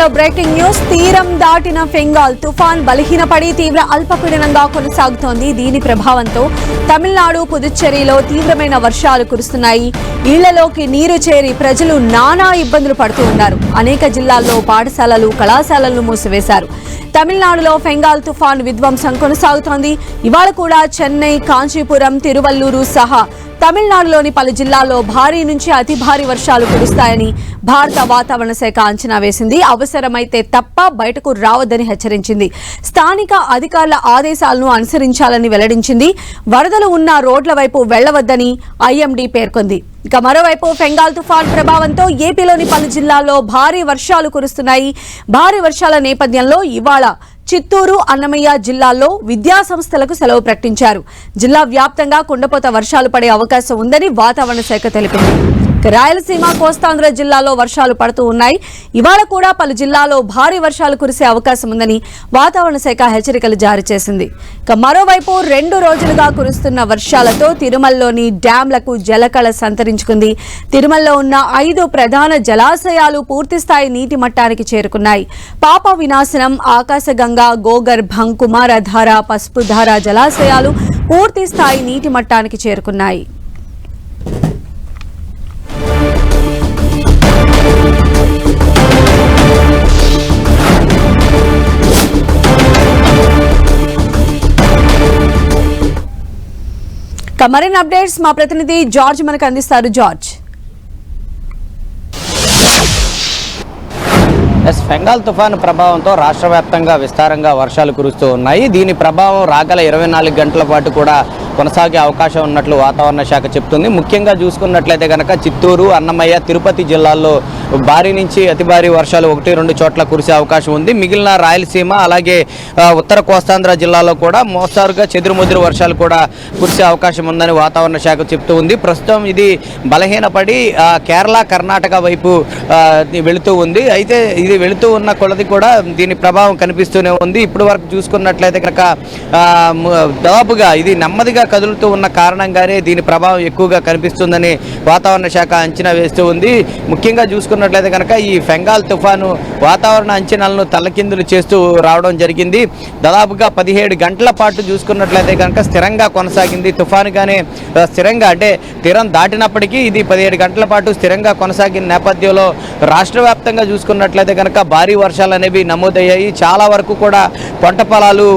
బులెటిన్లో breaking news. తీరం దాటిన ఫెంగాల్ తుఫాన్ బలహీనపడి తీవ్ర అల్పపీడనంగా కొనసాగుతోంది. దీని ప్రభావంతో తమిళనాడు, పుదుచ్చేరిలో తీవ్రమైన వర్షాలు కురుస్తున్నాయి. ఇళ్లలోకి నీరు చేరి ప్రజలు నానా ఇబ్బందులు పడుతూ ఉన్నారు. అనేక జిల్లాల్లో పాఠశాలలు, కళాశాలలను మూసివేశారు. తమిళనాడులో ఫెంగాల్ తుఫాన్ విధ్వంసం కొనసాగుతోంది. ఇవాళ కూడా చెన్నై, కాంచీపురం, తిరువల్లూరు సహా తమిళనాడులోని పలు జిల్లాల్లో భారీ నుంచి అతి భారీ వర్షాలు కురుస్తాయని భారత వాతావరణ శాఖ అంచనా వేసింది. అవసరమైతే తప్ప బయటకు రావద్దని హెచ్చరించింది. స్థానిక అధికారుల ఆదేశాలను అనుసరించాలని వెల్లడించింది. వరదలు ఉన్న రోడ్ల వైపు వెళ్లవద్దని ఐఎండీ పేర్కొంది. ఇక మరోవైపు ఫెంగాల్ తుఫాన్ ప్రభావంతో ఏపీలోని పలు జిల్లాల్లో భారీ వర్షాలు కురుస్తున్నాయి. భారీ వర్షాల నేపథ్యంలో ఇవాళ చిత్తూరు, అన్నమయ్య జిల్లాల్లో విద్యాసంస్థలకు సెలవు ప్రకటించారు. జిల్లా వ్యాప్తంగా కుండపోత వర్షాలు పడే అవకాశం ఉందని వాతావరణ శాఖ తెలిపింది. రాయలసీమ, కోస్తాంధ్ర జిల్లాలో వర్షాలు పడుతూ ఉన్నాయి. ఇవాళ కూడా పలు జిల్లాల్లో భారీ వర్షాలు కురిసే అవకాశం ఉందని వాతావరణ శాఖ హెచ్చరికలు జారీ చేసింది. ఇక మరోవైపు 2 రోజులుగా కురుస్తున్న వర్షాలతో తిరుమలలోని డ్యాంలకు జలకళ సంతరించుకుంది. తిరుమలలో ఉన్న 5 ప్రధాన జలాశయాలు పూర్తిస్థాయి నీటి మట్టానికి చేరుకున్నాయి. పాప వినాశనం, ఆకాశగంగా, గోగర్భం, కుమారధార, పసుపుధార జలాశయాలు పూర్తిస్థాయి నీటి మట్టానికి చేరుకున్నాయి. మరిన్ని అప్డేట్స్ మా ప్రతినిధి జార్జ్ మనకు అందిస్తారు. జార్జ్, ఫెంగాల్ తుఫాను ప్రభావంతో రాష్ట్ర వ్యాప్తంగా విస్తారంగా వర్షాలు కురుస్తూ ఉన్నాయి. దీని ప్రభావం రాగల 24 గంటల పాటు కూడా కొనసాగే అవకాశం ఉన్నట్లు వాతావరణ శాఖ చెప్తుంది. ముఖ్యంగా చూసుకున్నట్లయితే కనుక చిత్తూరు, అన్నమయ్య, తిరుపతి జిల్లాల్లో భారీ నుంచి అతి భారీ వర్షాలు 1-2 చోట్ల కురిసే అవకాశం ఉంది. మిగిలిన రాయలసీమ అలాగే ఉత్తర కోస్తాంధ్ర జిల్లాలో కూడా మోస్తారుగా చెదురుమదురు వర్షాలు కూడా కురిసే అవకాశం ఉందని వాతావరణ శాఖ చెప్తూ ఉంది. ప్రస్తుతం ఇది బలహీనపడి కేరళ, కర్ణాటక వైపు వెళుతూ ఉంది. అయితే ఇది వెళుతూ ఉన్న కొలది కూడా దీని ప్రభావం కనిపిస్తూనే ఉంది. ఇప్పటి వరకు చూసుకున్నట్లయితే కనుక దాదాపుగా ఇది నెమ్మదిగా కదులుతూ ఉన్న కారణంగానే దీని ప్రభావం ఎక్కువగా కనిపిస్తుందని వాతావరణ శాఖ అంచనా వేస్తూ ఉంది. ముఖ్యంగా చూసుకున్నట్లయితే కనుక ఈ ఫెంగాల్ తుఫాను వాతావరణ అంచనాలను తలకిందులు చేస్తూ రావడం జరిగింది. దాదాపుగా 17 గంటల పాటు చూసుకున్నట్లయితే కనుక స్థిరంగా కొనసాగింది. తుఫానుగానే స్థిరంగా అంటే తీరం దాటినప్పటికీ ఇది 17 గంటల పాటు స్థిరంగా కొనసాగిన నేపథ్యంలో రాష్ట్ర వ్యాప్తంగా చూసుకున్నట్లయితే కనుక భారీ వర్షాలు అనేవి నమోదయ్యాయి. చాలా వరకు కూడా పంట పొలాలు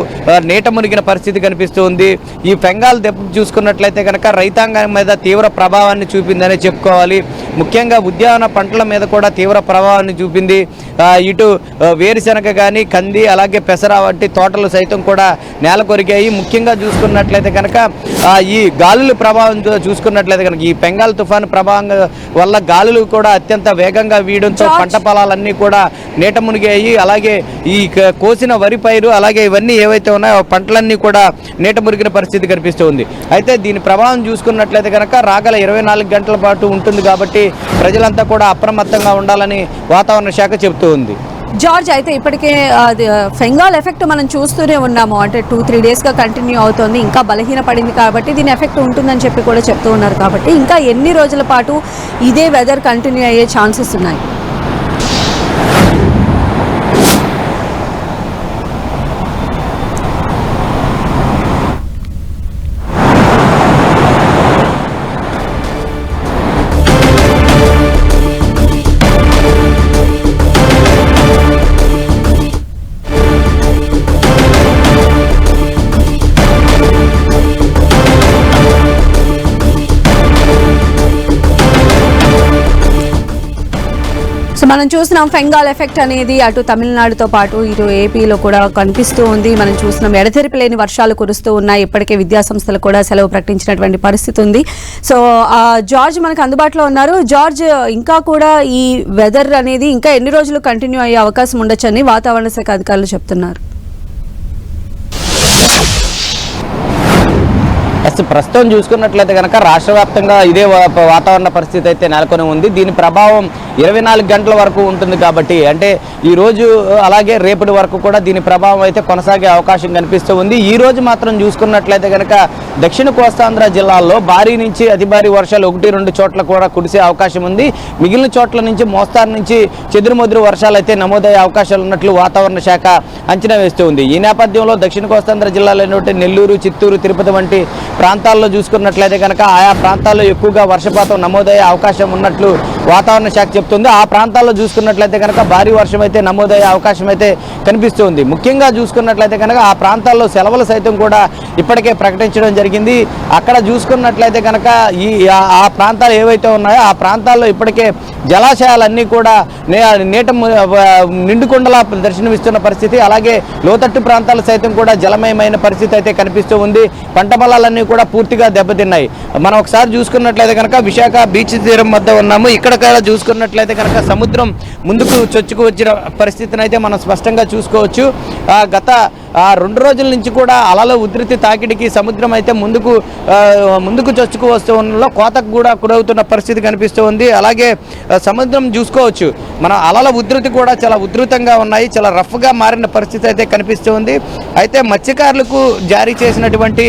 నీట మునిగిన పరిస్థితి కనిపిస్తూ ఉంది. ఈ ఫెంగాల్ దెబ్బ చూసుకున్నట్లయితే కనుక రైతాంగం మీద తీవ్ర ప్రభావాన్ని చూపిందని చెప్పుకోవాలి. ముఖ్యంగా ఉద్యాన పంటల మీద కూడా తీవ్ర ప్రభావాన్ని చూపింది. ఇటు వేరుశెనగ కానీ, కంది, అలాగే పెసర వంటి తోటలు సైతం కూడా నేల కొరిగాయి. ముఖ్యంగా చూసుకున్నట్లయితే కనుక ఈ గాలుల ప్రభావం చూసుకున్నట్లయితే కనుక ఈ ఫెంగాల్ తుఫాను ప్రభావం వల్ల గాలులు కూడా అత్యంత వేగంగా వీయడంతో పంట పొలాలన్నీ కూడా నీట మునిగాయి. అలాగే ఈ కోసిన వరి పైరు అలాగే ఇవన్నీ ఏవైతే ఉన్నాయో పంటలన్నీ కూడా నీట మునిగిన పరిస్థితి కనిపిస్తుంది. అయితే దీని ప్రభావం చూసుకున్నట్లయితే కనుక రాగల 24 గంటల పాటు ఉంటుంది. కాబట్టి ప్రజలంతా కూడా అప్రమత్తంగా ఉండాలని వాతావరణ శాఖ చెబుతూ ఉంది. జార్జ్, అయితే ఇప్పటికే ఫెంగాల్ ఎఫెక్ట్ మనం చూస్తూనే ఉన్నాము. అంటే 2-3 డేస్గా కంటిన్యూ అవుతుంది. ఇంకా బలహీన పడింది కాబట్టి దీని ఎఫెక్ట్ ఉంటుందని చెప్పి కూడా చెప్తూ ఉన్నారు. కాబట్టి ఇంకా ఎన్ని రోజుల పాటు ఇదే వెదర్ కంటిన్యూ అయ్యే ఛాన్సెస్ ఉన్నాయి? మనం చూసినాం ఫెంగాల్ ఎఫెక్ట్ అనేది అటు తమిళనాడుతో పాటు ఇటు ఏపీలో కూడా కనిపిస్తూ ఉంది. మనం చూసినాం ఎడతెరిపి లేని వర్షాలు కురుస్తూ ఉన్నాయి. ఇప్పటికే విద్యాసంస్థలు కూడా సెలవు ప్రకటించినటువంటి పరిస్థితి ఉంది. సో జార్జ్ మనకు అందుబాటులో ఉన్నారు. జార్జ్, ఇంకా కూడా ఈ వెదర్ అనేది ఇంకా ఎన్ని రోజులు కంటిన్యూ అయ్యే అవకాశం ఉండొచ్చని వాతావరణ శాఖ అధికారులు చెప్తున్నారు? ఎస్, ప్రస్తుతం చూసుకున్నట్లయితే కనుక రాష్ట్ర వ్యాప్తంగా ఇదే వాతావరణ పరిస్థితి అయితే నెలకొని ఉంది. దీని ప్రభావం 24 గంటల వరకు ఉంటుంది కాబట్టి, అంటే ఈరోజు అలాగే రేపటి వరకు కూడా దీని ప్రభావం అయితే కొనసాగే అవకాశం కనిపిస్తూ ఉంది. ఈ రోజు మాత్రం చూసుకున్నట్లయితే కనుక దక్షిణ కోస్తాంధ్ర జిల్లాల్లో భారీ నుంచి అతి భారీ వర్షాలు 1-2 చోట్ల కూడా కురిసే అవకాశం ఉంది. మిగిలిన చోట్ల నుంచి మోస్తారు నుంచి చెదురుమదురు వర్షాలు అయితే నమోదయ్యే అవకాశాలు ఉన్నట్లు వాతావరణ శాఖ అంచనా వేస్తూ ఉంది. ఈ నేపథ్యంలో దక్షిణ కోస్తాంధ్ర జిల్లాలైనటువంటి నెల్లూరు, చిత్తూరు, తిరుపతి వంటి ప్రాంతాల్లో చూసుకున్నట్లయితే కనుక ఆయా ప్రాంతాల్లో ఎక్కువగా వర్షపాతం నమోదయ్యే అవకాశం ఉన్నట్లు వాతావరణ శాఖ చెప్తుంది. ఆ ప్రాంతాల్లో చూసుకున్నట్లయితే కనుక భారీ వర్షం అయితే నమోదయ్యే అవకాశం అయితే కనిపిస్తుంది. ముఖ్యంగా చూసుకున్నట్లయితే కనుక ఆ ప్రాంతాల్లో సెలవులు సైతం కూడా ఇప్పటికే ప్రకటించడం జరిగింది. అక్కడ చూసుకున్నట్లయితే కనుక ఆ ప్రాంతాలు ఏవైతే ఉన్నాయో ఆ ప్రాంతాల్లో ఇప్పటికే జలాశయాలన్నీ కూడా నీట నిండుకొండలా దర్శనమిస్తున్న పరిస్థితి, అలాగే లోతట్టు ప్రాంతాలు సైతం కూడా జలమయమైన పరిస్థితి అయితే కనిపిస్తూ ఉంది. పంట పొలాలన్నీ కూడా పూర్తిగా దెబ్బతిన్నాయి. మనం ఒకసారి చూసుకున్నట్లయితే కనుక విశాఖ బీచ్ తీరం వద్ద ఉన్నాము. ఇక్కడ చూసుకున్నట్లయితే కనుక సముద్రం ముందుకు చొచ్చుకు వచ్చిన పరిస్థితిని అయితే మనం స్పష్టంగా చూసుకోవచ్చు. గత 2 రోజుల నుంచి కూడా అలల ఉధృతి తాకిడికి సముద్రం అయితే ముందుకు చొచ్చుకు వస్తూ ఉండడంలో కోతకు కూడా గురవుతున్న పరిస్థితి కనిపిస్తూ ఉంది. అలాగే సముద్రం చూసుకోవచ్చు, మన అలల ఉధృతి కూడా చాలా ఉధృతంగా ఉన్నాయి, చాలా రఫ్గా మారిన పరిస్థితి అయితే కనిపిస్తూ ఉంది. అయితే మత్స్యకారులకు జారీ చేసినటువంటి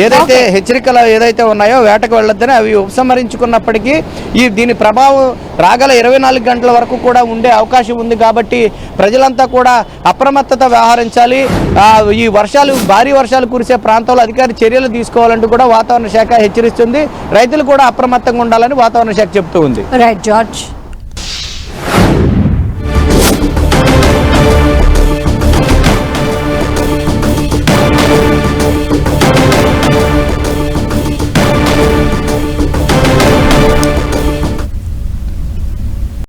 ఏదైతే హెచ్చరికలు ఏదైతే ఉన్నాయో వేటకు వెళ్ళొద్దని అవి ఉపసంహరించుకున్నప్పటికీ దీని ప్రభావం రాగల 24 గంటల వరకు కూడా ఉండే అవకాశం ఉంది. కాబట్టి ప్రజలంతా కూడా అప్రమత్తత వ్యవహరించాలి. ఈ భారీ వర్షాలు కురిసే ప్రాంతాల్లో అధికారి చర్యలు తీసుకోవాలంటూ కూడా వాతావరణ శాఖ హెచ్చరిస్తుంది. రైతులు కూడా అప్రమత్తంగా ఉండాలని వాతావరణ శాఖ చెబుతూ ఉంది. Right George.